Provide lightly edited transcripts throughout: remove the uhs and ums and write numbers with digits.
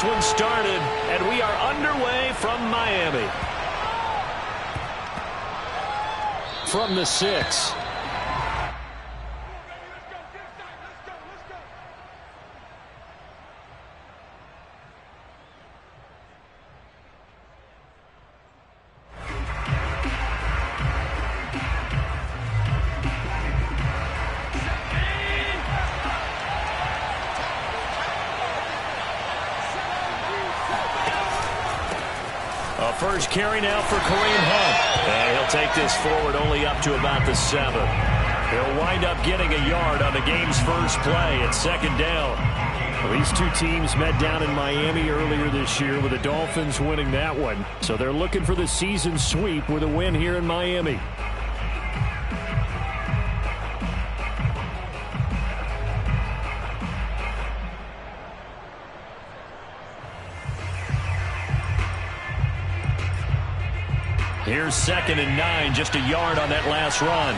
one started, and we are underway from Miami. From the 6. First carry now for Kareem Hunt. And he'll take this forward only up to about the 7. He'll wind up getting a yard on the game's first play at 2nd down. Well, these two teams met down in Miami earlier this year with the Dolphins winning that one. So they're looking for the season sweep with a win here in Miami. Here's 2nd and 9, just a yard on that last run.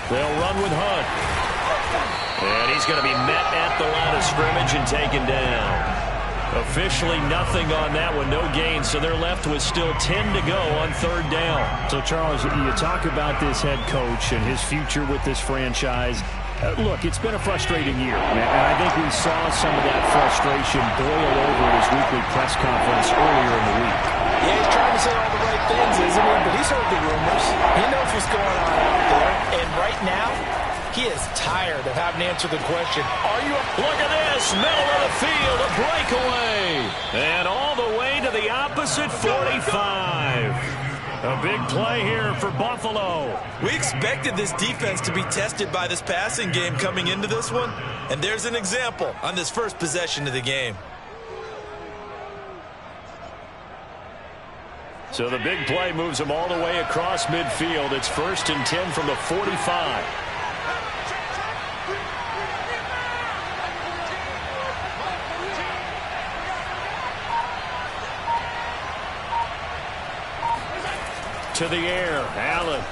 They'll run with Hunt. And he's going to be met at the line of scrimmage and taken down. Officially nothing on that one, no gain, so they're left with still 10 to go on 3rd down. So, Charles, you talk about this head coach and his future with this franchise. Look, it's been a frustrating year, and I think we saw some of that frustration boil over at his weekly press conference earlier in the week. Yeah, he's trying to say all the right things, isn't he? But he's heard the rumors. He knows what's going on out there. And right now, he is tired of having to answer the question, are you up? Look at this, middle of the field, a breakaway. And all the way to the opposite 45. A big play here for Buffalo. We expected this defense to be tested by this passing game coming into this one. And there's an example on this first possession of the game. So the big play moves them all the way across midfield. It's 1st and 10 from the 45. To the air, Allen.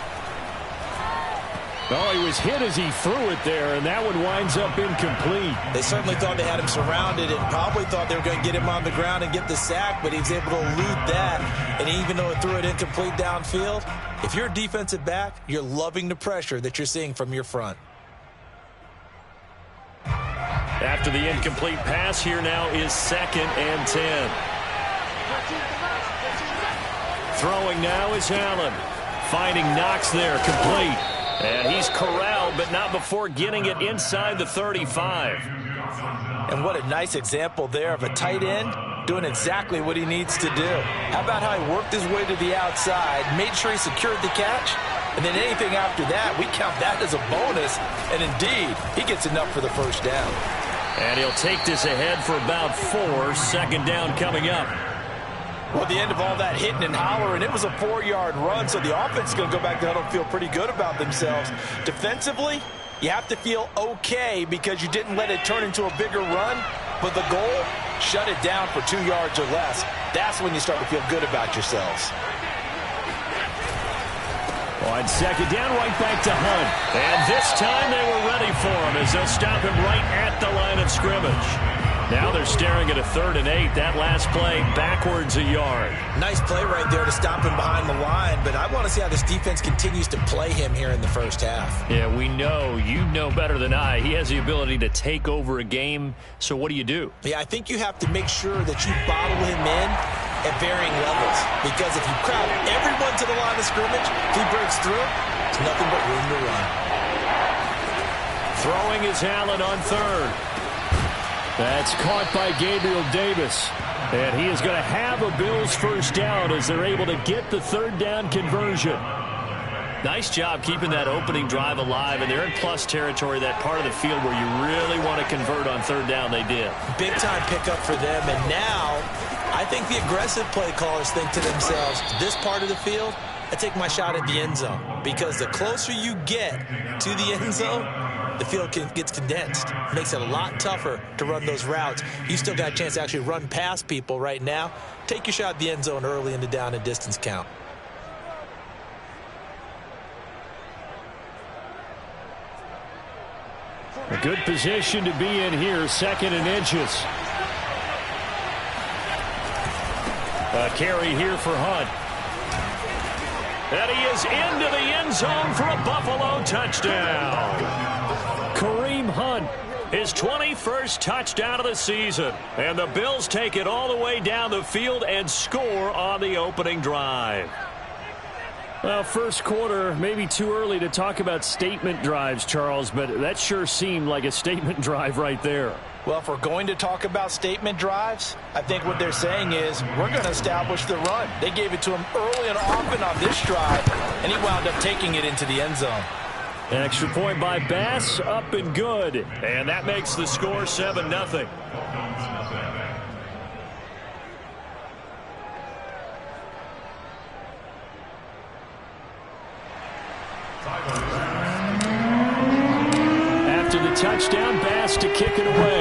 Oh, he was hit as he threw it there, and that one winds up incomplete. They certainly thought they had him surrounded and probably thought they were going to get him on the ground and get the sack, but he was able to elude that. And even though it threw it incomplete downfield, if you're a defensive back, you're loving the pressure that you're seeing from your front. After the incomplete pass, here now is 2nd and 10. Throwing now is Allen. Finding Knox there, complete. And he's corralled, but not before getting it inside the 35. And what a nice example there of a tight end doing exactly what he needs to do. How about how he worked his way to the outside, made sure he secured the catch, and then anything after that, we count that as a bonus. And indeed, he gets enough for the first down. And he'll take this ahead for about 4. 2nd down coming up. Well, at the end of all that hitting and hollering, it was a 4-yard run, so the offense is going to go back to huddle and feel pretty good about themselves. Defensively, you have to feel okay because you didn't let it turn into a bigger run, but the goal, shut it down for 2 yards or less. That's when you start to feel good about yourselves. On 2nd down, right back to Hunt. And this time they were ready for him as they'll stop him right at the line of scrimmage. Now they're staring at a 3rd and 8. That last play backwards a yard. Nice play right there to stop him behind the line, but I want to see how this defense continues to play him here in the first half. Yeah, we know. You know better than I. He has the ability to take over a game, so what do you do? Yeah, I think you have to make sure that you bottle him in at varying levels, because if you crowd everyone to the line of scrimmage, if he breaks through, it's nothing but room to run. Throwing is Allen on 3rd. That's caught by Gabriel Davis. And he is going to have a Bills first down as they're able to get the 3rd down conversion. Nice job keeping that opening drive alive, and they're in plus territory, that part of the field where you really want to convert on 3rd down. They did. Big time pickup for them, and now I think the aggressive play callers think to themselves, this part of the field, I take my shot at the end zone, because the closer you get to the end zone, the field gets condensed. Makes it a lot tougher to run those routes. You still got a chance to actually run past people right now. Take your shot at the end zone early in the down and distance count. Good position to be in here, 2nd and inches. A carry here for Hunt. And he is into the end zone for a Buffalo touchdown. Kareem Hunt, his 21st touchdown of the season. And the Bills take it all the way down the field and score on the opening drive. Well, first quarter, maybe too early to talk about statement drives, Charles, but that sure seemed like a statement drive right there. Well, if we're going to talk about statement drives, I think what they're saying is we're going to establish the run. They gave it to him early and often on this drive, and he wound up taking it into the end zone. An extra point by Bass, up and good. And that makes the score 7-0. After the touchdown, Bass to kick it away.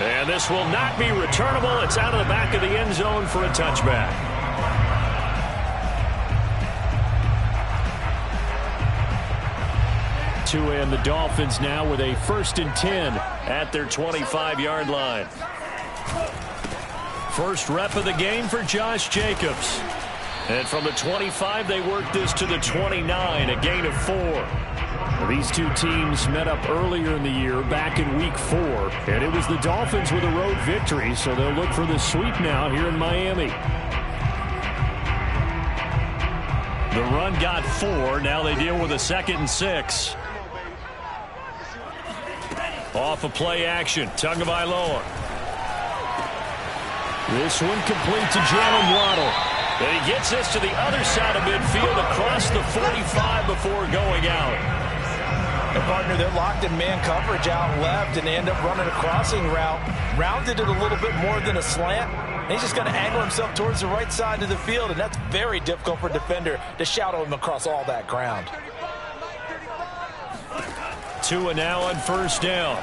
And this will not be returnable. It's out of the back of the end zone for a touchback. And the Dolphins now with a 1st and 10 at their 25-yard line. First rep of the game for Josh Jacobs. And from the 25, they work this to the 29, a gain of 4. These two teams met up earlier in the year, back in week 4. And it was the Dolphins with a road victory, so they'll look for the sweep now here in Miami. The run got 4. Now they deal with a 2nd and 6. Off of play action, Tagovailoa. This one complete to Jalen Waddle. And he gets this to the other side of midfield across the 45 before going out. The partner, they're locked in man coverage out left, and they end up running a crossing route. Rounded it a little bit more than a slant. And he's just going to angle himself towards the right side of the field, and that's very difficult for a defender to shadow him across all that ground. Tua now on 1st down.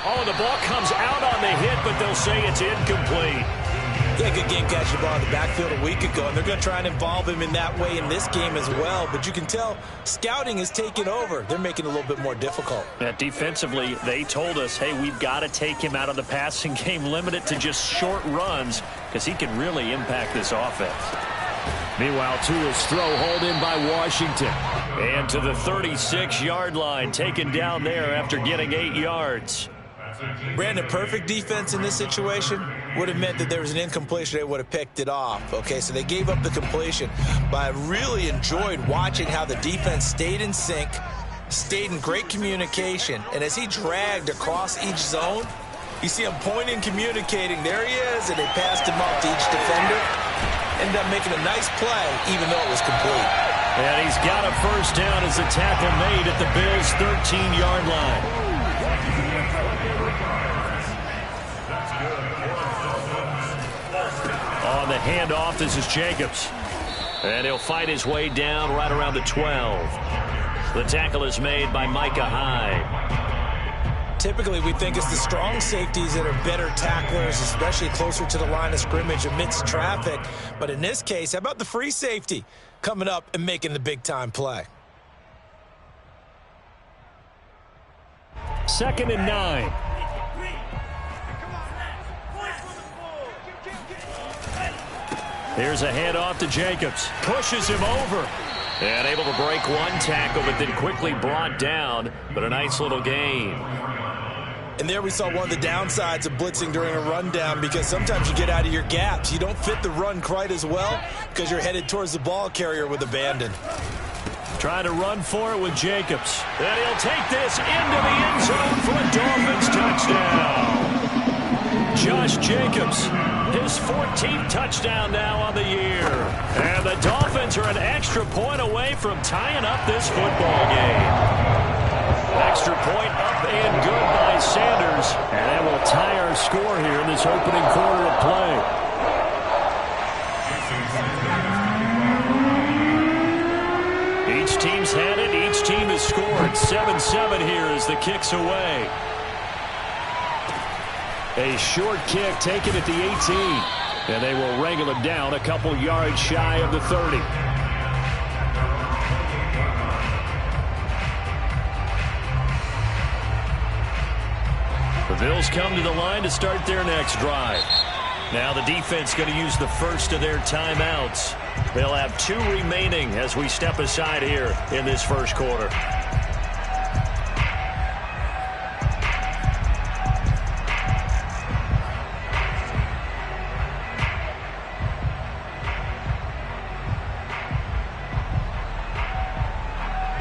Oh, the ball comes out on the hit, but they'll say it's incomplete. Yeah, good game catching the ball in the backfield a week ago, and they're going to try and involve him in that way in this game as well. But you can tell scouting is taking over. They're making it a little bit more difficult. Defensively, they told us, hey, we've got to take him out of the passing game, limit it to just short runs, because he can really impact this offense. Meanwhile, Tua's throw hauled in by Washington. And to the 36-yard line, taken down there after getting 8 yards. Brandon, perfect defense in this situation would have meant that there was an incompletion. They would have picked it off. Okay, so they gave up the completion. But I really enjoyed watching how the defense stayed in sync, stayed in great communication. And as he dragged across each zone, you see him pointing, communicating. There he is, and they passed him off to each defender. Ended up making a nice play, even though it was complete. And he's got a 1st down as the tackle made at the Bills' 13-yard line. On the handoff, this is Jacobs. And he'll fight his way down right around the 12. The tackle is made by Micah Hyde. Typically, we think it's the strong safeties that are better tacklers, especially closer to the line of scrimmage amidst traffic. But in this case, how about the free safety coming up and making the big-time play? 2nd and 9. Here's a handoff to Jacobs. Pushes him over. And able to break one tackle, but then quickly brought down. But a nice little gain. And there we saw one of the downsides of blitzing during a rundown, because sometimes you get out of your gaps. You don't fit the run quite as well because you're headed towards the ball carrier with abandon. Trying to run for it with Jacobs. And he'll take this into the end zone for a Dolphins touchdown. Josh Jacobs, his 14th touchdown now on the year. And the Dolphins are an extra point away from tying up this football game. Extra point up and good by Sanders. And that will tie our score here in this opening quarter of play. Each team's had it. Each team has scored. 7-7 here as the kick's away. A short kick taken at the 18. And they will wrangle it down a couple yards shy of the 30. The Bills come to the line to start their next drive. Now the defense going to use the first of their timeouts. They'll have 2 remaining as we step aside here in this first quarter.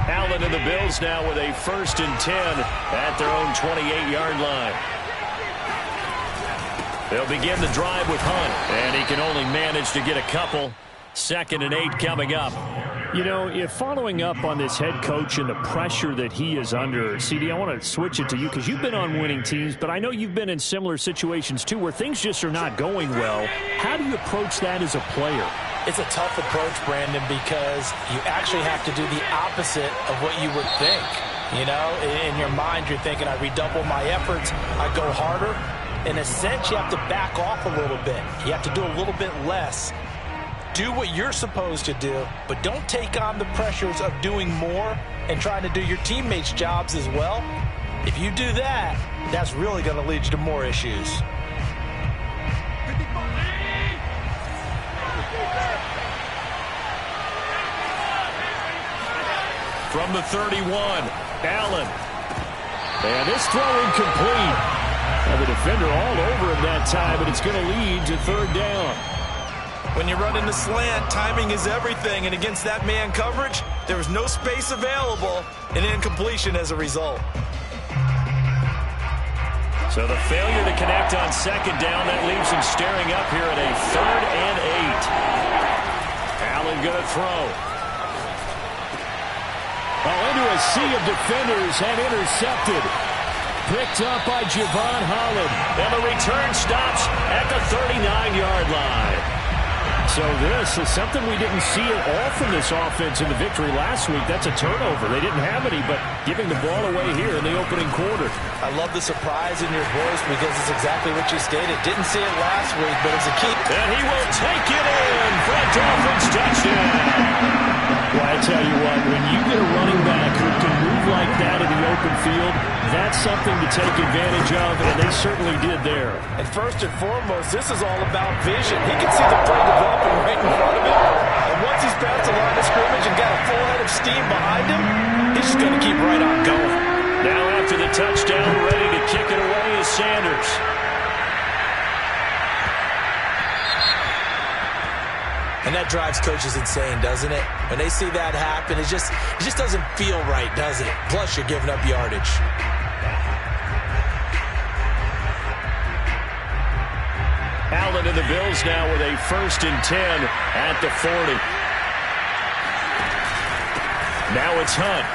Allen and the Bills now with a 1st and 10 at their own 28-yard line. They'll begin the drive with Hunt, and he can only manage to get a couple. 2nd and 8 coming up. You know, if following up on this head coach and the pressure that he is under, CD, I want to switch it to you because you've been on winning teams, but I know you've been in similar situations too where things just are not going well. How do you approach that as a player? It's a tough approach, Brandon, because you actually have to do the opposite of what you would think. You know, in your mind, you're thinking, I redouble my efforts, I go harder. In a sense, you have to back off a little bit. You have to do a little bit less. Do what you're supposed to do, but don't take on the pressures of doing more and trying to do your teammates' jobs as well. If you do that, that's really going to lead you to more issues. From the 31, Allen. And this throw incomplete. Now the defender all over him that time, but it's going to lead to 3rd down. When you run in the slant, timing is everything, and against that man coverage, there was no space available, and incompletion as a result. So the failure to connect on 2nd down, that leaves him staring up here at a 3rd and 8. Allen going to throw. Oh, into a sea of defenders and intercepted. Picked up by Javon Holland. And the return stops at the 39-yard line. So this is something we didn't see at all from this offense in the victory last week. That's a turnover. They didn't have any, but giving the ball away here in the opening quarter. I love the surprise in your voice because it's exactly what you stated. Didn't see it last week, but it's a key. And he will take it in for a Dolphins touchdown. Well, I tell you what, when you get a running back who can move like that in the open field, that's something to take advantage of, and they certainly did there. And first and foremost, this is all about vision. He can see the play developing right in front of him. And once he's past the line of scrimmage and got a full head of steam behind him, he's just going to keep right on going. Now after the touchdown, ready to kick it away is Sanders. And that drives coaches insane, doesn't it? When they see that happen, it just doesn't feel right, does it? Plus, you're giving up yardage. Allen and the Bills now with a 1st and 10 at the 40. Now it's Hunt.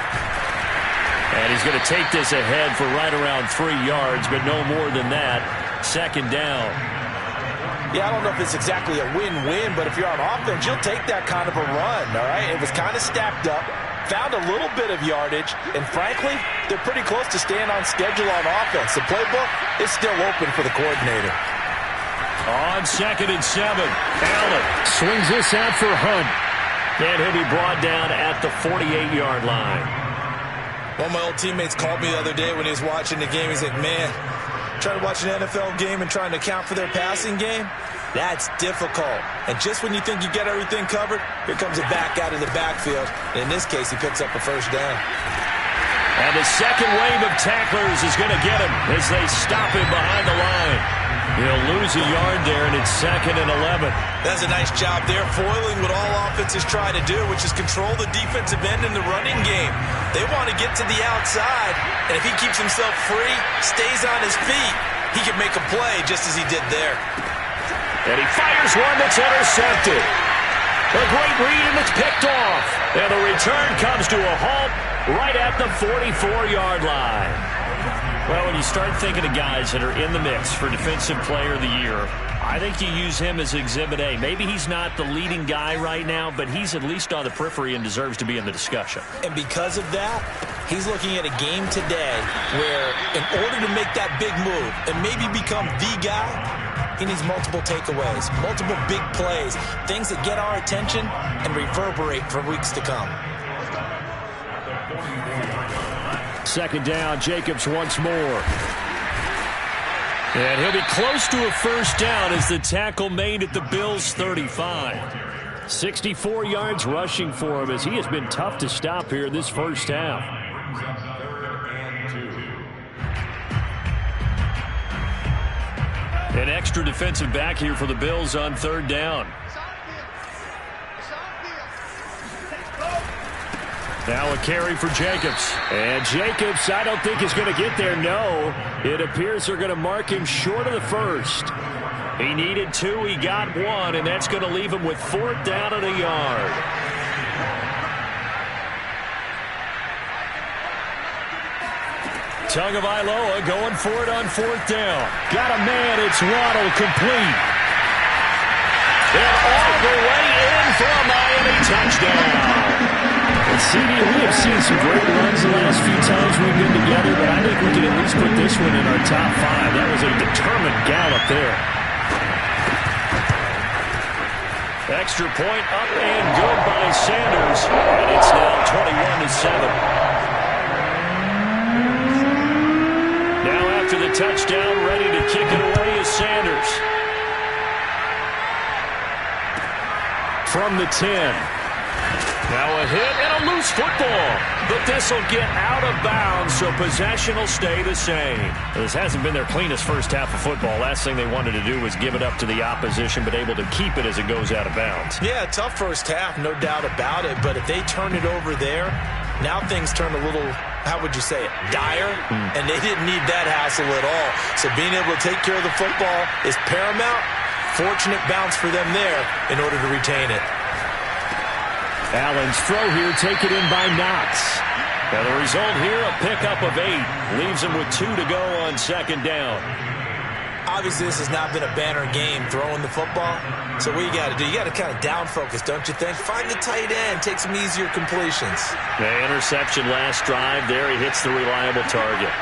And he's going to take this ahead for right around 3 yards, but no more than that. 2nd down. Yeah, I don't know if it's exactly a win-win, but if you're on offense, you'll take that kind of a run, all right? It was kind of stacked up, found a little bit of yardage, and frankly, they're pretty close to staying on schedule on offense. The playbook is still open for the coordinator. On 2nd and 7, Allen Swings this out for Hunt. and he'll be brought down at the 48-yard line. One of my old teammates called me the other day when he was watching the game. He's like, man, trying to watch an NFL game and trying to account for their passing game, that's difficult. And just when you think you get everything covered, here comes a back out of the backfield. And in this case, he picks up a 1st down. And the second wave of tacklers is going to get him as they stop him behind the line. He'll lose a yard there, and it's 2nd and 11. That's a nice job there, foiling what all offenses try to do, which is control the defensive end in the running game. They want to get to the outside, and if he keeps himself free, stays on his feet, he can make a play just as he did there. And he fires one that's intercepted. A great read, and it's picked off. And the return comes to a halt right at the 44-yard line. Well, when you start thinking of guys that are in the mix for Defensive Player of the Year, I think you use him as Exhibit A. Maybe he's not the leading guy right now, but he's at least on the periphery and deserves to be in the discussion. And because of that, he's looking at a game today where in order to make that big move and maybe become the guy, he needs multiple takeaways, multiple big plays, things that get our attention and reverberate for weeks to come. 2nd down, Jacobs once more. And he'll be close to a first down as the tackle made at the Bills' 35. 64 yards rushing for him as he has been tough to stop here in this first half. An extra defensive back here for the Bills on third down. Now a carry for Jacobs. And Jacobs, I don't think is going to get there. No, it appears they're going to mark him short of the first. He needed 2, he got 1, and that's going to leave him with 4th down and a yard. Tagovailoa going for it on 4th down. Got a man, it's Waddle, complete. And all the way in for a Miami touchdown. And CD, we have seen some great runs the last few times we've been together, but I think we can at least put this one in our top 5. That was a determined gallop there. Extra point up and good by Sanders, and it's now 21-7. Now after the touchdown, ready to kick it away is Sanders. From the 10. Now a hit and a loose football. But this will get out of bounds, so possession will stay the same. This hasn't been their cleanest first half of football. Last thing they wanted to do was give it up to the opposition, but able to keep it as it goes out of bounds. Yeah, tough first half, no doubt about it. But if they turn it over there, now things turn a little, how would you say it, dire? And they didn't need that hassle at all. So being able to take care of the football is paramount. Fortunate bounce for them there in order to retain it. Allen's throw here taken in by Knox. Now the result here, a pickup of 8. Leaves him with 2 to go on second down. Obviously, this has not been a banner game throwing the football. So what you got to do, you got to kind of down focus, don't you think? Find the tight end, take some easier completions. The interception last drive there. He hits the reliable target.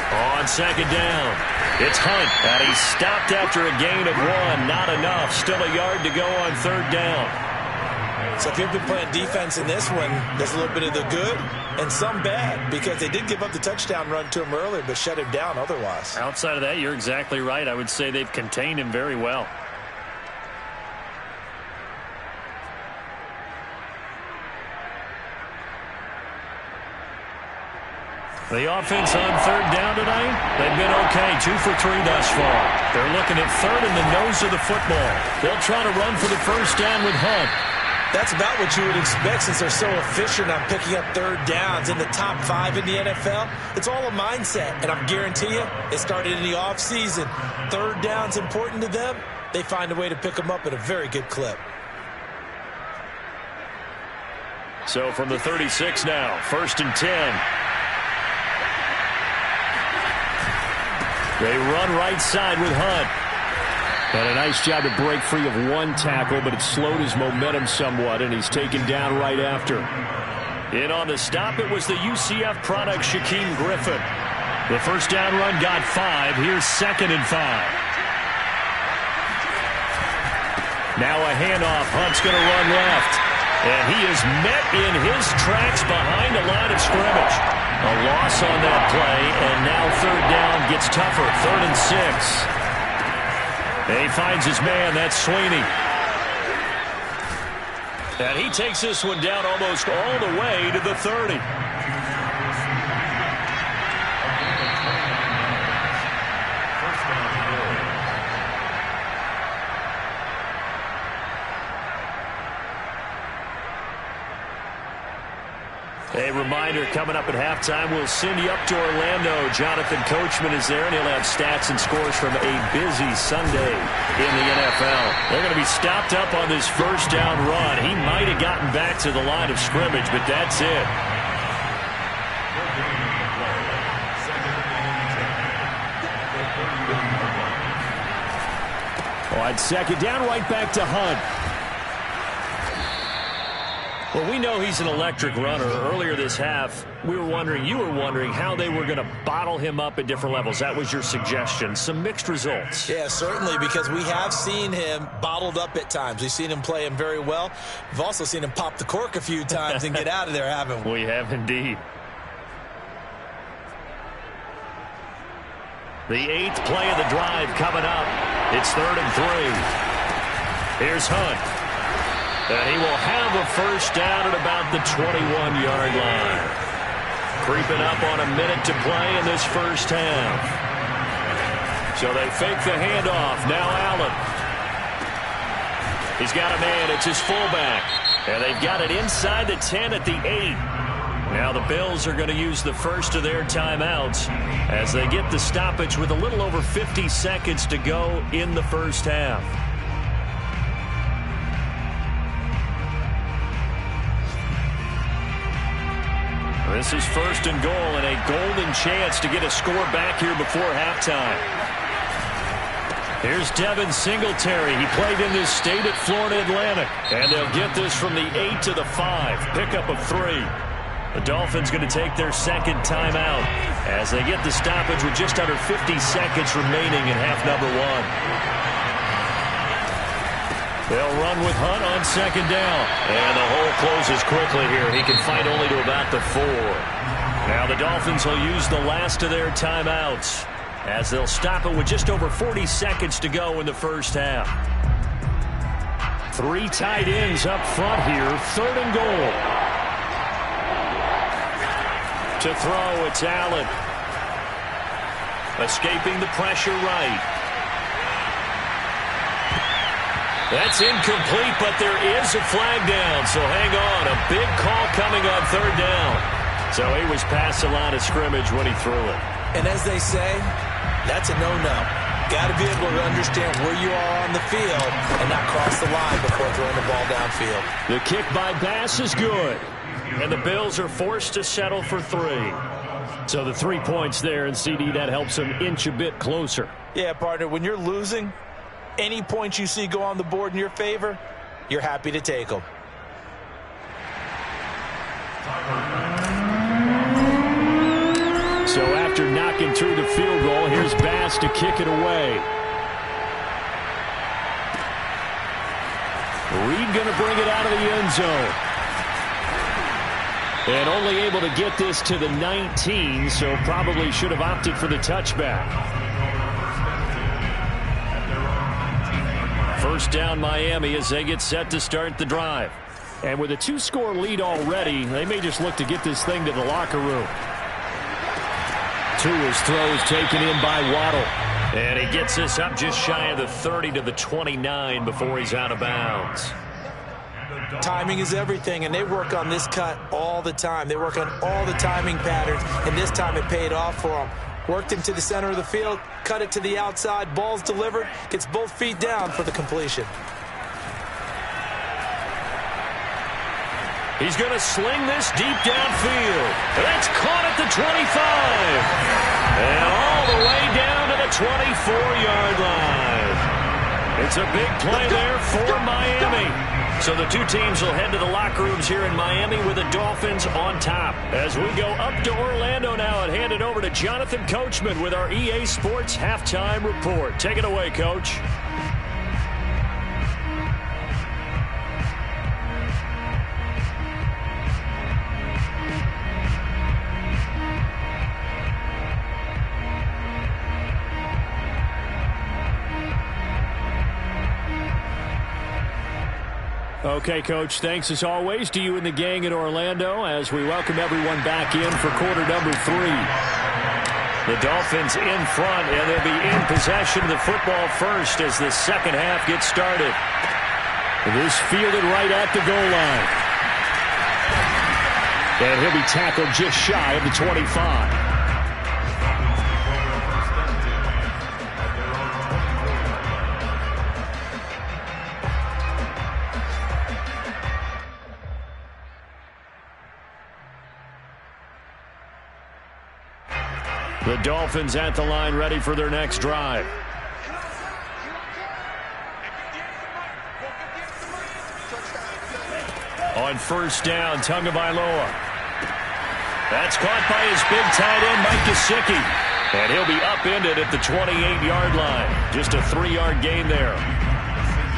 On second down, it's Hunt. And he's stopped after a gain of 1. Not enough. Still a yard to go on third down. So if you've been playing defense in this one, there's a little bit of the good and some bad, because they did give up the touchdown run to him earlier, but shut him down otherwise. Outside of that, you're exactly right. I would say they've contained him very well. The offense on third down tonight, they've been okay. 2 for 3 thus far. They're looking at third in the nose of the football. They'll try to run for the first down with Hunt. That's about what you would expect since they're so efficient on picking up third downs in the top 5 in the NFL. It's all a mindset, and I guarantee you, it started in the offseason. Third down's important to them. They find a way to pick them up at a very good clip. So from the 36 now, 1st and 10. They run right side with Hunt. And a nice job to break free of 1 tackle, but it slowed his momentum somewhat, and he's taken down right after. In on the stop, it was the UCF product, Shaquem Griffin. The first down run got 5. Here's 2nd and 5. Now a handoff. Hunt's going to run left. And he is met in his tracks behind the line of scrimmage. A loss on that play, and now third down gets tougher. 3rd and 6. And he finds his man. That's Sweeney. And he takes this one down almost all the way to the 30. A reminder, coming up at halftime, we'll send you up to Orlando. Jonathan Coachman is there, and he'll have stats and scores from a busy Sunday in the NFL. They're going to be stopped up on this first down run. He might have gotten back to the line of scrimmage, but that's it. On second down, right back to Hunt. Well, we know he's an electric runner. Earlier this half, you were wondering how they were going to bottle him up at different levels. That was your suggestion. Some mixed results. Yeah, certainly, because we have seen him bottled up at times. We've seen him play him very well. We've also seen him pop the cork a few times and get out of there, haven't we? We have indeed. The 8th play of the drive coming up. It's 3rd and 3. Here's Hunt. And he will have a first down at about the 21-yard line. Creeping up on a minute to play in this first half. So they fake the handoff. Now Allen. He's got a man. It's his fullback. And they've got it inside the 10 at the 8. Now the Bills are going to use the first of their timeouts as they get the stoppage with a little over 50 seconds to go in the first half. This is 1st and goal and a golden chance to get a score back here before halftime. Here's Devin Singletary. He played in this state at Florida Atlantic. And they'll get this from the 8 to the 5. Pickup of 3. The Dolphins going to take their second timeout as they get the stoppage with just under 50 seconds remaining in half number 1. They'll run with Hunt on 2nd down. And the hole closes quickly here. He can fight only to about the 4. Now the Dolphins will use the last of their timeouts as they'll stop it with just over 40 seconds to go in the first half. 3 tight ends up front here. 3rd and goal. To throw, it's Allen. Escaping the pressure right. That's incomplete, but there is a flag down, so hang on. A big call coming on 3rd down. So he was past the line of scrimmage when he threw it. And as they say, that's a no-no. Got to be able to understand where you are on the field and not cross the line before throwing the ball downfield. The kick by Bass is good. And the Bills are forced to settle for 3. So the 3 points there, and CD, that helps them inch a bit closer. Yeah, partner, when you're losing, any points you see go on the board in your favor, you're happy to take them. So after knocking through the field goal, here's Bass to kick it away. Reed going to bring it out of the end zone. And only able to get this to the 19, so probably should have opted for the touchback. First down Miami as they get set to start the drive. And with a 2-score lead already, they may just look to get this thing to the locker room. Tua's throw is taken in by Waddle. And he gets this up just shy of the 30 to the 29 before he's out of bounds. Timing is everything, and they work on this cut all the time. They work on all the timing patterns, and this time it paid off for them. Worked him to the center of the field, cut it to the outside, ball's delivered, gets both feet down for the completion. He's going to sling this deep downfield. That's caught at the 25. And all the way down to the 24-yard line. It's a big play there for Miami. So the two teams will head to the locker rooms here in Miami with the Dolphins on top. As we go up to Orlando now and hand it over to Jonathan Coachman with our EA Sports Halftime Report. Take it away, Coach. Okay, Coach, thanks as always to you and the gang in Orlando as we welcome everyone back in for quarter number 3. The Dolphins in front, and they'll be in possession of the football first as the second half gets started. This fielded right at the goal line. And he'll be tackled just shy of the 25. The Dolphins at the line ready for their next drive. On first down, Tagovailoa. That's caught by his big tight end, Mike Gesicki. And he'll be upended at the 28-yard line. Just a 3-yard gain there.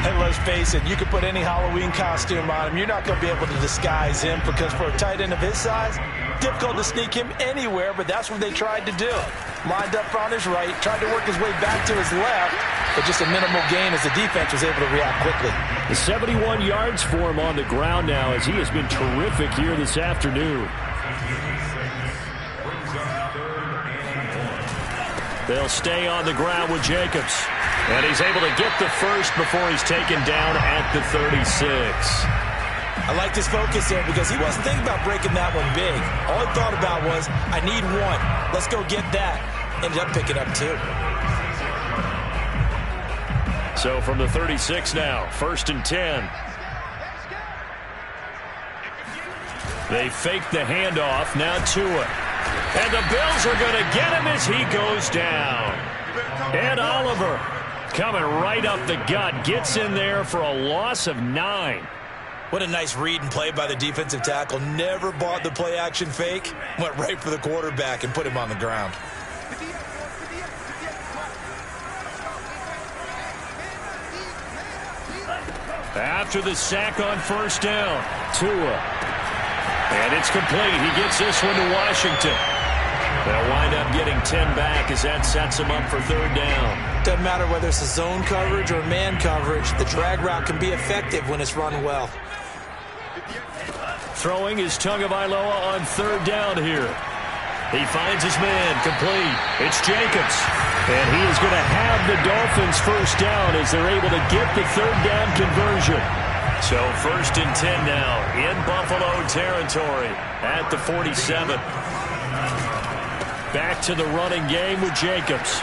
And let's face it, you can put any Halloween costume on him. You're not going to be able to disguise him because for a tight end of his size, difficult to sneak him anywhere, but that's what they tried to do. Lined up on his right, tried to work his way back to his left, but just a minimal gain as the defense was able to react quickly. 71 yards for him on the ground now as he has been terrific here this afternoon. They'll stay on the ground with Jacobs. And he's able to get the first before he's taken down at the 36. I like his focus there because he wasn't thinking about breaking that one big. All he thought about was, I need one. Let's go get that. Ended up picking up two. So from the 36 now, 1st and 10. They fake the handoff. Now Tua. And the Bills are going to get him as he goes down. Ed Oliver coming right up the gut. Gets in there for a loss of 9. What a nice read and play by the defensive tackle. Never bought the play-action fake. Went right for the quarterback and put him on the ground. After the sack on 1st down, Tua. And it's complete. He gets this one to Washington. They'll wind up getting 10 back as that sets him up for 3rd down. Doesn't matter whether it's a zone coverage or man coverage. The drag route can be effective when it's run well. Throwing is Tagovailoa on 3rd down here. He finds his man complete. It's Jacobs. And he is going to have the Dolphins 1st down as they're able to get the 3rd down conversion. So 1st and 10 now in Buffalo territory at the 47. Back to the running game with Jacobs.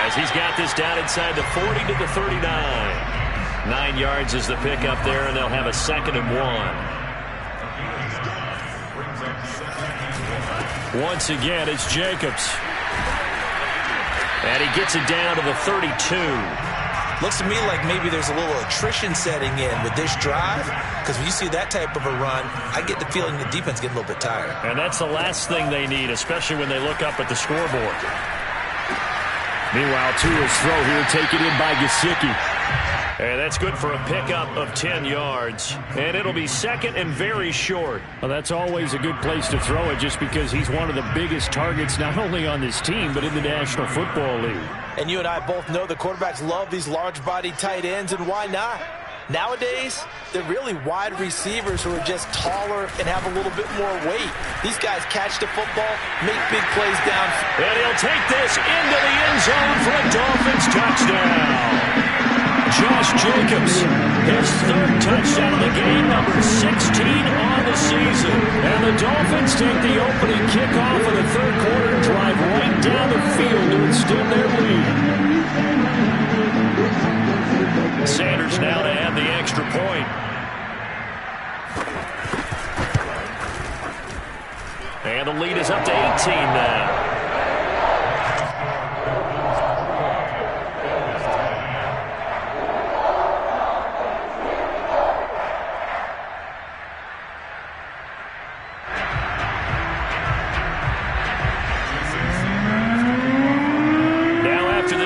As he's got this down inside the 40 to the 39. 9 yards is the pickup there, and they'll have a 2nd and 1. Once again, it's Jacobs. And he gets it down to the 32. Looks to me like maybe there's a little attrition setting in with this drive, because when you see that type of a run, I get the feeling the defense getting a little bit tired. And that's the last thing they need, especially when they look up at the scoreboard. Meanwhile, Tua's throw here taken in by Gesicki. And that's good for a pickup of 10 yards. And it'll be 2nd and very short. Well, that's always a good place to throw it just because he's one of the biggest targets not only on this team but in the National Football League. And you and I both know the quarterbacks love these large-bodied tight ends, and why not? Nowadays, they're really wide receivers who are just taller and have a little bit more weight. These guys catch the football, make big plays down. And he'll take this into the end zone for a Dolphins touchdown. Josh Jacobs, his 3rd touchdown of the game, number 16 on the season. And the Dolphins take the opening kickoff of the 3rd quarter and drive right down the field to extend their lead. Sanders now to add the extra point. And the lead is up to 18 now.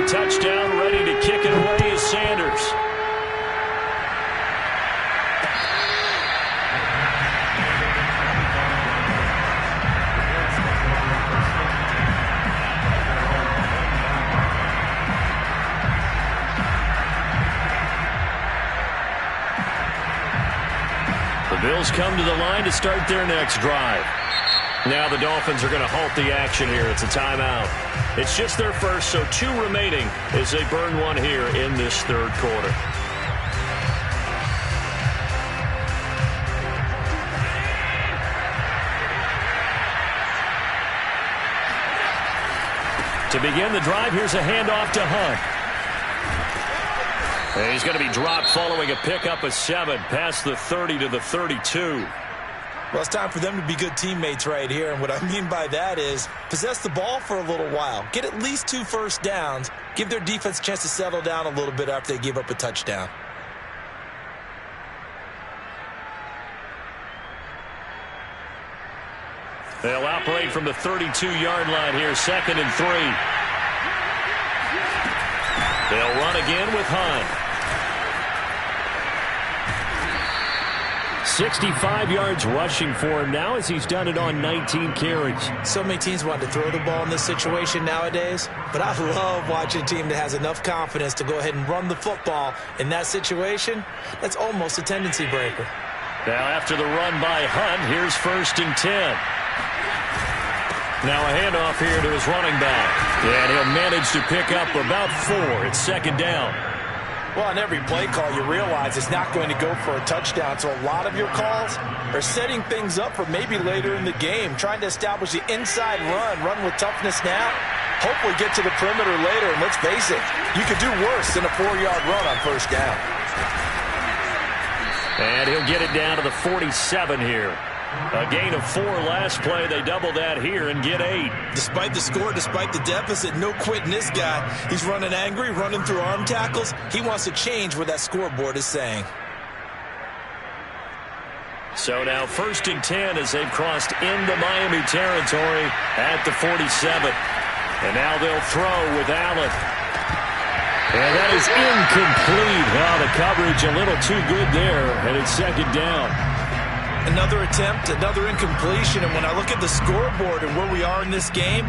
Touchdown, ready to kick it away is Sanders. The Bills come to the line to start their next drive. Now the Dolphins are going to halt the action here. It's a timeout. It's just their first, so 2 remaining as they burn one here in this 3rd quarter. To begin the drive, here's a handoff to Hunt. And he's going to be dropped following a pickup of 7 past the 30 to the 32. Well, it's time for them to be good teammates right here, and what I mean by that is possess the ball for a little while, get at least 2 first downs, give their defense a chance to settle down a little bit after they give up a touchdown. They'll operate from the 32-yard line here, 2nd and 3. They'll run again with Hunt. 65 yards rushing for him now as he's done it on 19 carries. So many teams want to throw the ball in this situation nowadays, but I love watching a team that has enough confidence to go ahead and run the football in that situation. That's almost a tendency breaker. Now after the run by Hunt, here's 1st and 10. Now a handoff here to his running back. And he'll manage to pick up about 4. It's 2nd down. Well, on every play call, you realize it's not going to go for a touchdown. So a lot of your calls are setting things up for maybe later in the game, trying to establish the inside run with toughness now. Hopefully get to the perimeter later. And let's face it, you could do worse than a 4-yard run on 1st down. And he'll get it down to the 47 here. A gain of 4 last play. They double that here and get 8. Despite the score, despite the deficit, no quitting this guy. He's running angry, running through arm tackles. He wants to change what that scoreboard is saying. So now 1st and 10 as they've crossed into Miami territory at the 47. And now they'll throw with Allen. And that is incomplete. Well, the coverage a little too good there, and it's 2nd down. Another attempt, another incompletion, and when I look at the scoreboard and where we are in this game,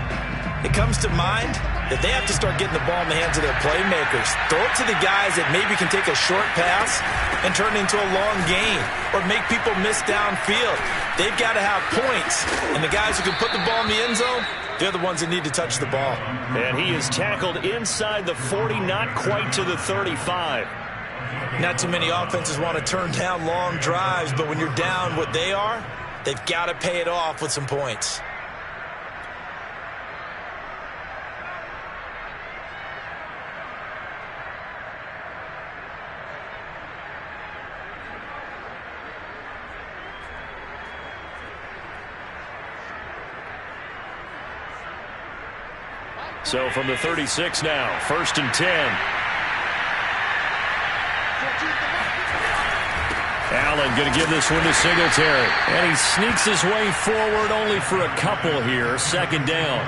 it comes to mind that they have to start getting the ball in the hands of their playmakers. Throw it to the guys that maybe can take a short pass and turn it into a long gain or make people miss downfield. They've got to have points, and the guys who can put the ball in the end zone, they're the ones that need to touch the ball. And he is tackled inside the 40, not quite to the 35. Not too many offenses want to turn down long drives, but when you're down what they are, they've got to pay it off with some points. So from the 36 now, 1st and 10. Allen going to give this one to Singletary. And he sneaks his way forward only for a couple here. 2nd down.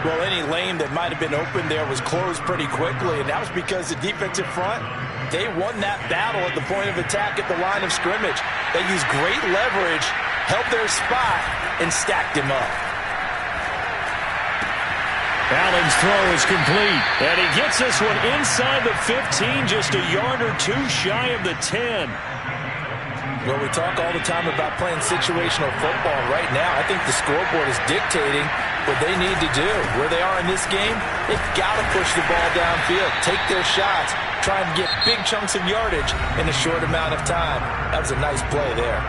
Well, any lane that might have been open there was closed pretty quickly, and that was because the defensive front, they won that battle at the point of attack at the line of scrimmage. They used great leverage, held their spot, and stacked him up. Allen's throw is complete. And he gets this one inside the 15, just a yard or 2 shy of the 10. Well, we talk all the time about playing situational football. Right now, I think the scoreboard is dictating what they need to do. Where they are in this game, they've got to push the ball downfield, take their shots, try and get big chunks of yardage in a short amount of time. That was a nice play there.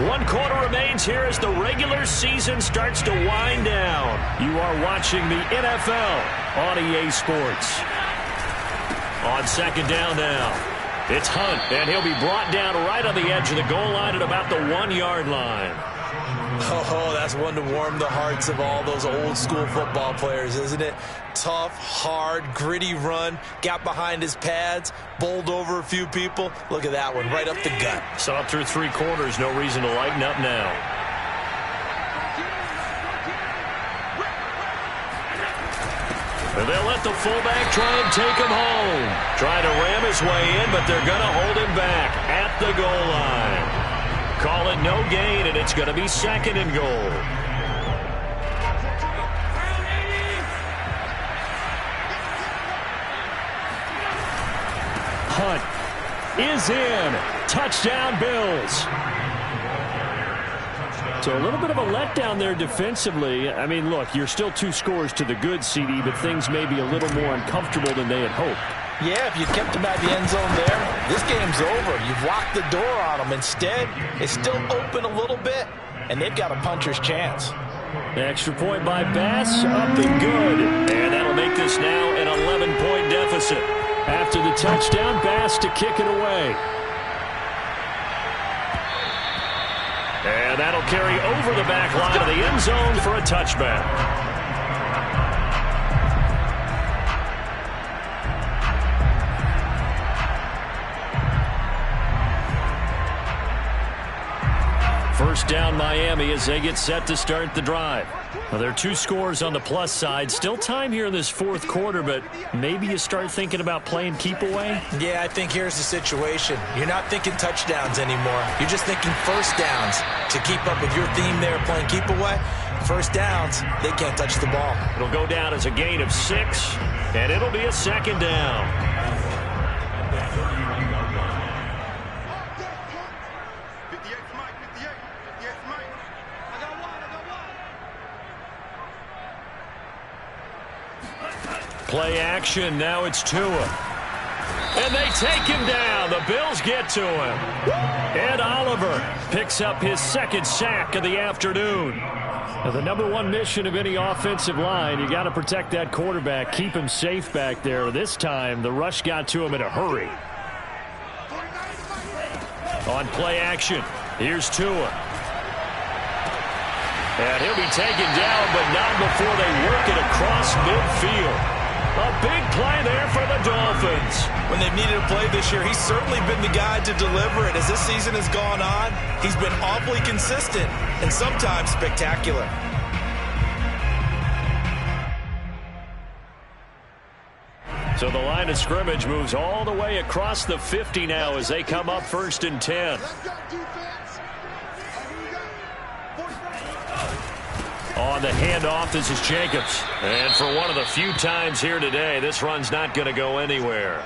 1 quarter remains here as the regular season starts to wind down. You are watching the NFL on EA Sports. On 2nd down now. It's Hunt, and he'll be brought down right on the edge of the goal line at about the 1-yard line. Oh, that's one to warm the hearts of all those old school football players, isn't it? Tough, hard, gritty run, got behind his pads, bowled over a few people. Look at that one, right up the gut. Saw it through 3 quarters, no reason to lighten up now. And they'll let the fullback try and take him home. Trying to ram his way in, but they're going to hold him back at the goal line. Call it no gain, and it's going to be 2nd and goal. Hunt is in. Touchdown, Bills. So a little bit of a letdown there defensively. I mean, look, you're still 2 scores to the good, CD, but things may be a little more uncomfortable than they had hoped. Yeah, if you kept him at the end zone there, this game's over. You've locked the door on them. Instead, it's still open a little bit, and they've got a puncher's chance. Extra point by Bass, up and good. And that'll make this now an 11-point deficit. After the touchdown, Bass to kick it away. And that'll carry over the back line of the end zone for a touchback. First down Miami as they get set to start the drive. Well, there are 2 scores on the plus side. Still time here in this fourth quarter, but maybe you start thinking about playing keep away? Yeah, I think here's the situation. You're not thinking touchdowns anymore. You're just thinking first downs to keep up with your theme there playing keep away. First downs, they can't touch the ball. It'll go down as a gain of 6, and it'll be a second down. Play action. Now it's Tua. And they take him down. The Bills get to him. Ed Oliver picks up his second sack of the afternoon. Now, the number 1 mission of any offensive line, you got to protect that quarterback, keep him safe back there. This time, the rush got to him in a hurry. On play action, here's Tua. And he'll be taken down, but not before they work it across midfield. A big play there for the Dolphins. When they've needed a play this year, he's certainly been the guy to deliver it. As this season has gone on, he's been awfully consistent and sometimes spectacular. So the line of scrimmage moves all the way across the 50 now as they come up 1st and 10. On the handoff, this is Jacobs. And for one of the few times here today, this run's not going to go anywhere.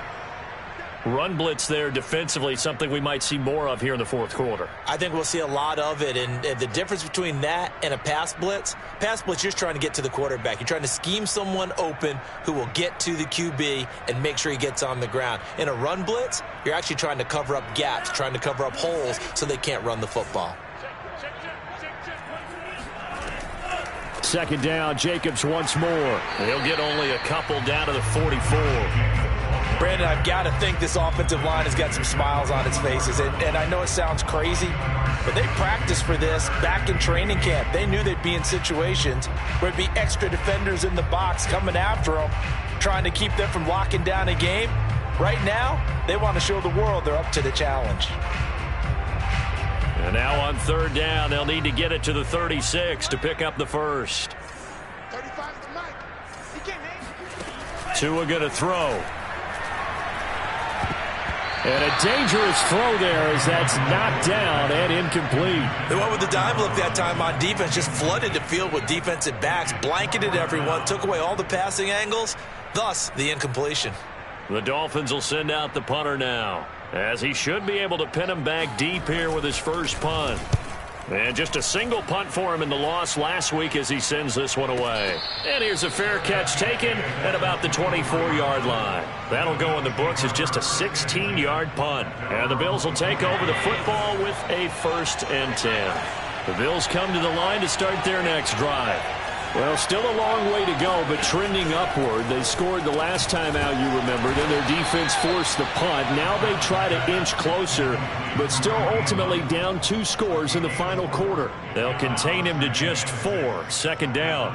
Run blitz there defensively, something we might see more of here in the fourth quarter. I think we'll see a lot of it, and the difference between that and a pass blitz, you're just trying to get to the quarterback. You're trying to scheme someone open who will get to the QB and make sure he gets on the ground. In a run blitz, you're actually trying to cover up gaps, trying to cover up holes so they can't run the football. Second down, Jacobs once more. They'll get only a couple down to the 44. Brandon, I've got to think this offensive line has got some smiles on its faces. And I know it sounds crazy, but they practiced for this back in training camp. They knew they'd be in situations where there'd be extra defenders in the box coming after them, trying to keep them from locking down a game. Right now, they want to show the world they're up to the challenge. And now on 3rd down, they'll need to get it to the 36 to pick up the first. Tua going to throw. And a dangerous throw there as that's knocked down and incomplete. They went with the dime look that time on defense, just flooded the field with defensive backs, blanketed everyone, took away all the passing angles, thus the incompletion. The Dolphins will send out the punter now, as he should be able to pin him back deep here with his first punt. And just a single punt for him in the loss last week as he sends this one away. And here's a fair catch taken at about the 24-yard line. That'll go in the books as just a 16-yard punt. And the Bills will take over the football with a 1st and 10. The Bills come to the line to start their next drive. Well, still a long way to go, but trending upward. They scored the last time out, you remember. Then their defense forced the punt. Now they try to inch closer, but still ultimately down 2 scores in the final quarter. They'll contain him to just 4. 2nd down.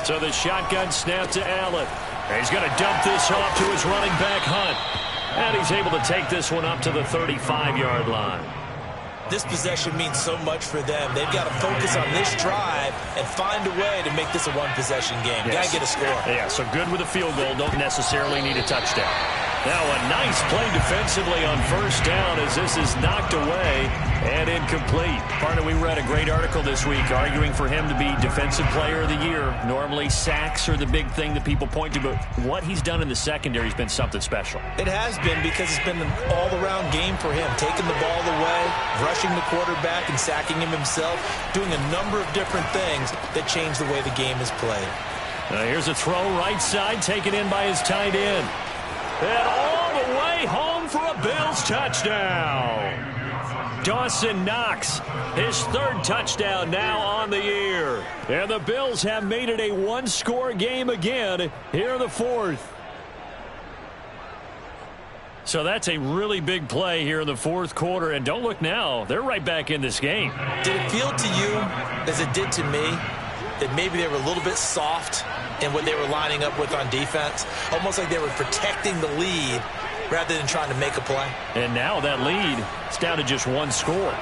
So the shotgun snap to Allen. He's going to dump this off to his running back, Hunt. And he's able to take this one up to the 35-yard line. This possession means so much for them. They've got to focus on this drive and find a way to make this a one-possession game. Yes. Got to get a score. Yeah, so good with a field goal. Don't necessarily need a touchdown. Now a nice play defensively on 1st down as this is knocked away and incomplete. Partner, we read a great article this week arguing for him to be Defensive Player of the Year. Normally sacks are the big thing that people point to, but what he's done in the secondary has been something special. It has been because it's been an all-around game for him. Taking the ball away, rushing the quarterback and sacking him himself, doing a number of different things that change the way the game is played. Now here's a throw right side taken in by his tight end. And all the way home for a Bills touchdown. Dawson Knox, his 3rd touchdown now on the year. And the Bills have made it a 1-score game again here in the 4th. So that's a really big play here in the 4th quarter. And don't look now, they're right back in this game. Did it feel to you, as it did to me, that maybe they were a little bit soft in what they were lining up with on defense? Almost like they were protecting the lead rather than trying to make a play. And now that lead is down to just one score.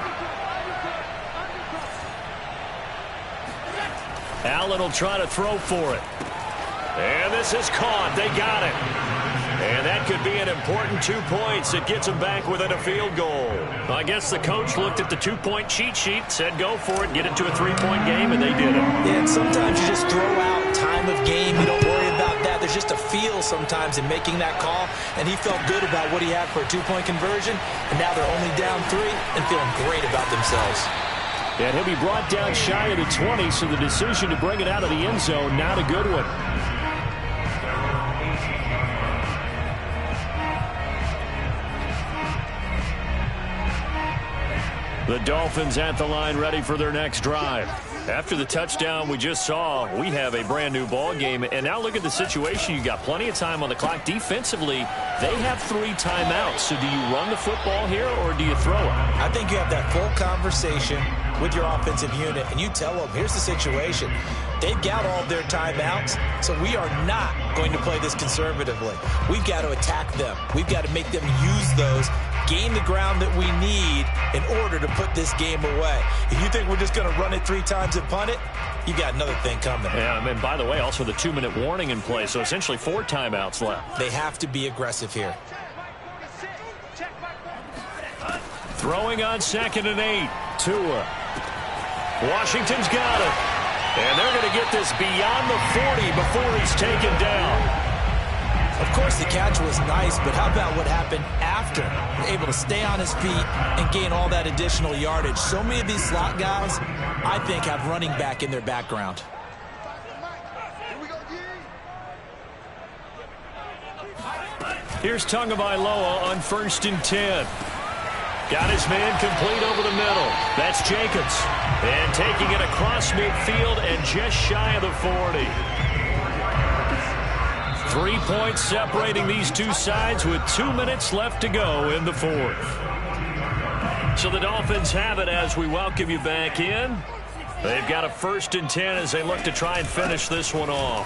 Allen will try to throw for it. And this is caught. They got it. And that could be an important 2 points. It gets them back within a field goal. I guess the coach looked at the 2-point cheat sheet, said go for it, get it to a 3-point game, and they did it. Yeah, and sometimes you just throw out time of game. You don't worry about that. There's just a feel sometimes in making that call, and he felt good about what he had for a 2-point conversion, and now they're only down 3 and feeling great about themselves. And he'll be brought down shy of the 20, so the decision to bring it out of the end zone, not a good one. The Dolphins at the line ready for their next drive. After the touchdown we just saw, we have a brand new ball game. And now look at the situation. You got plenty of time on the clock. Defensively, they have 3 timeouts. So do you run the football here or do you throw it? I think you have that full conversation with your offensive unit, and you tell them, here's the situation. They've got all their timeouts, so we are not going to play this conservatively. We've got to attack them. We've got to make them use those, gain the ground that we need in order to put this game away. If you think we're just going to run it 3 times and punt it, you got another thing coming. Yeah, and by the way, also the 2-minute warning in play, so essentially 4 timeouts left. They have to be aggressive here. Throwing on 2nd and 8. Tua. Washington's got it. And they're going to get this beyond the 40 before he's taken down. Of course, the catch was nice, but how about what happened after? Able to stay on his feet and gain all that additional yardage. So many of these slot guys, I think, have running back in their background. Here's Tagovailoa on 1st and 10. Got his man complete over the middle. That's Jacobs. And taking it across midfield and just shy of the 40. 3 points separating these two sides with 2 minutes left to go in the 4th. So the Dolphins have it as we welcome you back in. They've got a 1st and 10 as they look to try and finish this one off.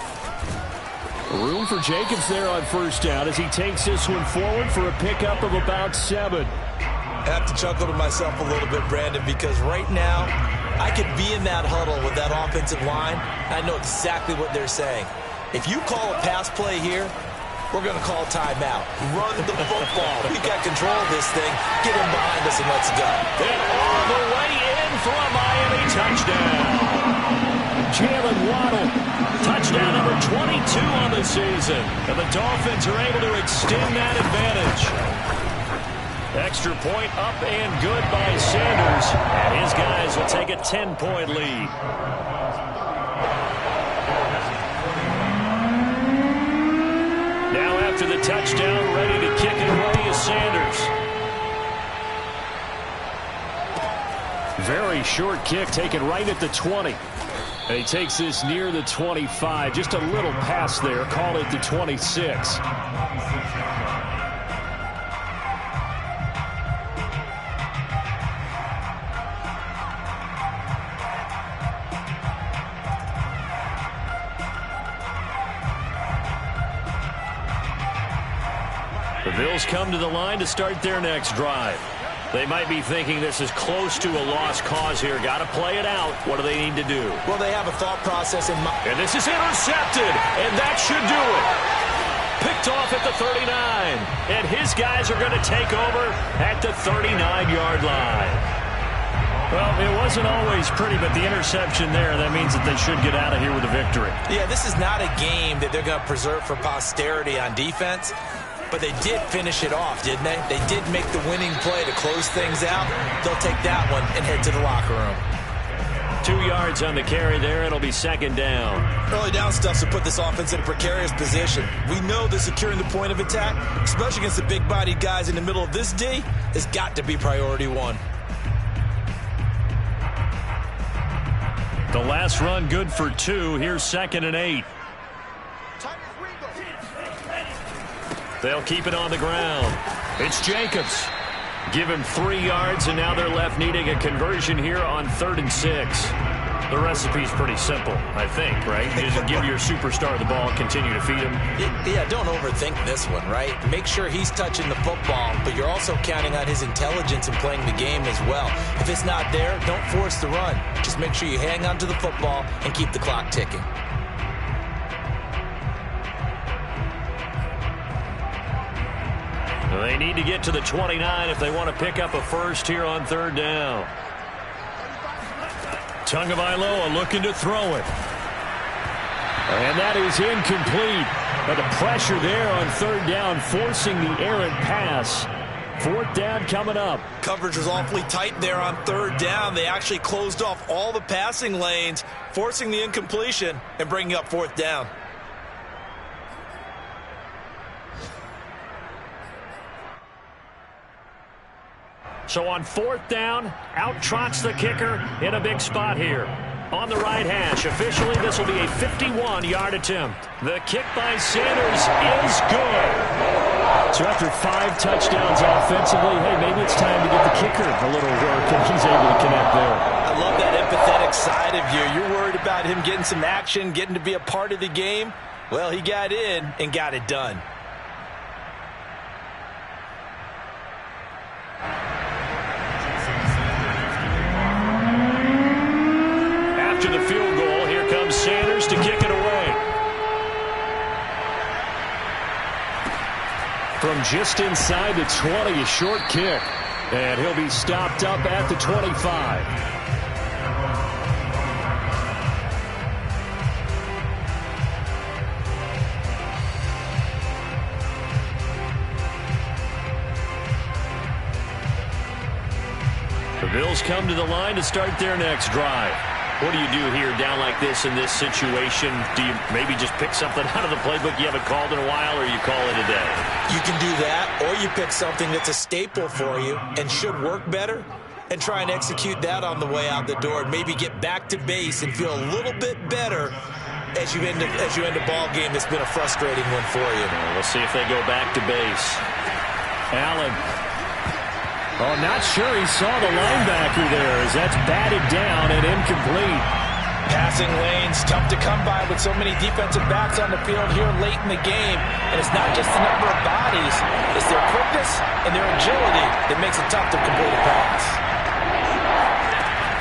Room for Jacobs there on 1st down as he takes this one forward for a pickup of about 7. I have to chuckle to myself a little bit, Brandon, because right now I could be in that huddle with that offensive line. I know exactly what they're saying. If you call a pass play here, we're going to call timeout. Run the football. We got control of this thing. Get him behind us and let's go. And all the way in for a Miami touchdown. Jalen Waddle, touchdown number 22 on the season. And the Dolphins are able to extend that advantage. Extra point up and good by Sanders. And his guys will take a 10-point lead. Now after the touchdown, ready to kick it away is Sanders. Very short kick taken right at the 20. And he takes this near the 25. Just a little pass there. Call it the 26. The Bills come to the line to start their next drive. They might be thinking this is close to a lost cause here. Got to play it out. What do they need to do? Well, they have a thought process in mind. And this is intercepted, and that should do it. Picked off at the 39, and his guys are going to take over at the 39-yard line. Well, it wasn't always pretty, but the interception there, that means that they should get out of here with a victory. Yeah, this is not a game that they're going to preserve for posterity on defense. But they did finish it off, didn't they? They did make the winning play to close things out. They'll take that one and head to the locker room. 2 yards on the carry there. It'll be 2nd down. Early down stuff to put this offense in a precarious position. We know that securing the point of attack, especially against the big-bodied guys in the middle of this D, has got to be priority 1. The last run good for 2. Here's 2nd and 8. They'll keep it on the ground. It's Jacobs. Give him 3 yards, and now they're left needing a conversion here on 3rd and 6. The recipe's pretty simple, I think, right? Just give your superstar the ball and continue to feed him. Yeah, don't overthink this one, right? Make sure he's touching the football, but you're also counting on his intelligence in playing the game as well. If it's not there, don't force the run. Just make sure you hang on to the football and keep the clock ticking. They need to get to the 29 if they want to pick up a first here on third down. Tagovailoa looking to throw it. And that is incomplete. But the pressure there on third down, forcing the errant pass. Fourth down coming up. Coverage was awfully tight there on third down. They actually closed off all the passing lanes, forcing the incompletion and bringing up fourth down. So on fourth down, out trots the kicker in a big spot here. On the right hash, officially this will be a 51-yard attempt. The kick by Sanders is good. So after 5 touchdowns offensively, hey, maybe it's time to get the kicker a little work, and he's able to connect there. I love that empathetic side of you. You're worried about him getting some action, getting to be a part of the game. Well, he got in and got it done. After the field goal, here comes Sanders to kick it away. From just inside the 20, a short kick. And he'll be stopped up at the 25. The Bills come to the line to start their next drive. What do you do here down like this in this situation? Do you maybe just pick something out of the playbook you haven't called in a while, or you call it a day? You can do that, or you pick something that's a staple for you and should work better and try and execute that on the way out the door and maybe get back to base and feel a little bit better as you end a ball game that's been a frustrating one for you. We'll see if they go back to base. Allen. Oh, not sure he saw the linebacker there as that's batted down and incomplete. Passing lanes, tough to come by with so many defensive backs on the field here late in the game. And it's not just the number of bodies, it's their quickness and their agility that makes it tough to complete a pass.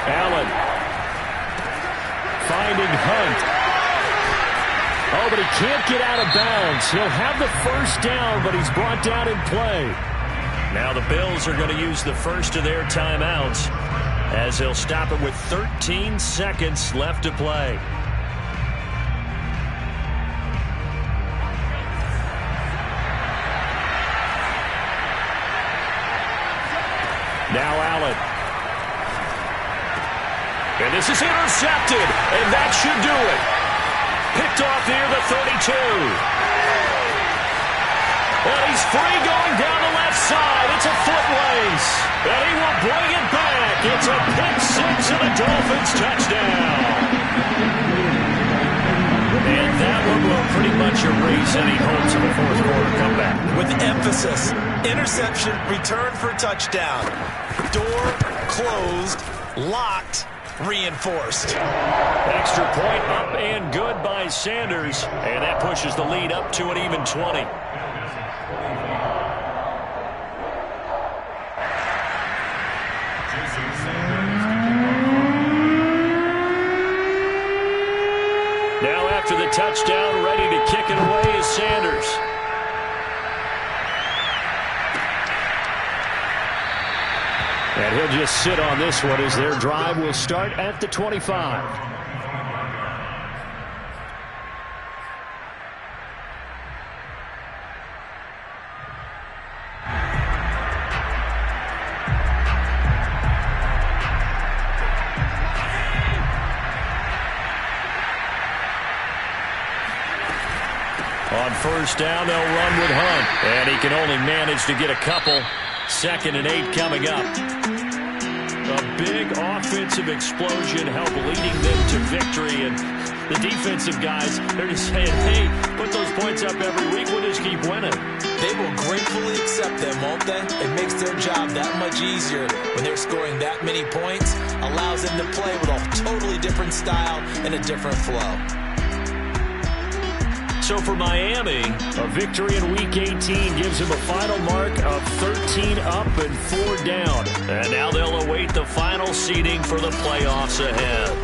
Allen finding Hunt. Oh, but he can't get out of bounds. He'll have the first down, but he's brought down in play. Now the Bills are going to use the first of their timeouts as they'll stop it with 13 seconds left to play. Now Allen. And this is intercepted, and that should do it. Picked off near the 32. And he's free going down the left side. It's a foot race. And he will bring it back. It's a pick six and a Dolphins touchdown. And that one will pretty much erase any hopes of a fourth quarter comeback. With emphasis, interception, return for touchdown. Door closed, locked, reinforced. Extra point up and good by Sanders. And that pushes the lead up to an even 20. Now after the touchdown, ready to kick it away is Sanders. And he'll just sit on this one as their drive will start at the 25. On first down, they'll run with Hunt. And he can only manage to get a couple. 2nd and 8 coming up. A big offensive explosion help leading them to victory. And The defensive guys, they're just saying, hey, put those points up every week. We'll just keep winning. They will gratefully accept them, won't they? It makes their job that much easier when they're scoring that many points. Allows them to play with a totally different style and a different flow. So for Miami, a victory in Week 18 gives them a final mark of 13 up and 4 down. And now they'll await the final seeding for the playoffs ahead.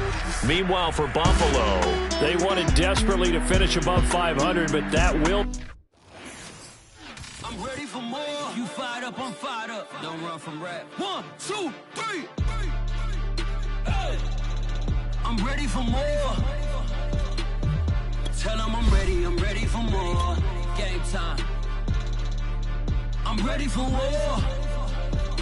Meanwhile, for Buffalo, they wanted desperately to finish above 500, but that will. I'm ready for more. You fired up, I'm fired up. Don't run from rap. 1, 2, 3. Hey. I'm ready for more. Tell them I'm ready for more. Game time. I'm ready for war.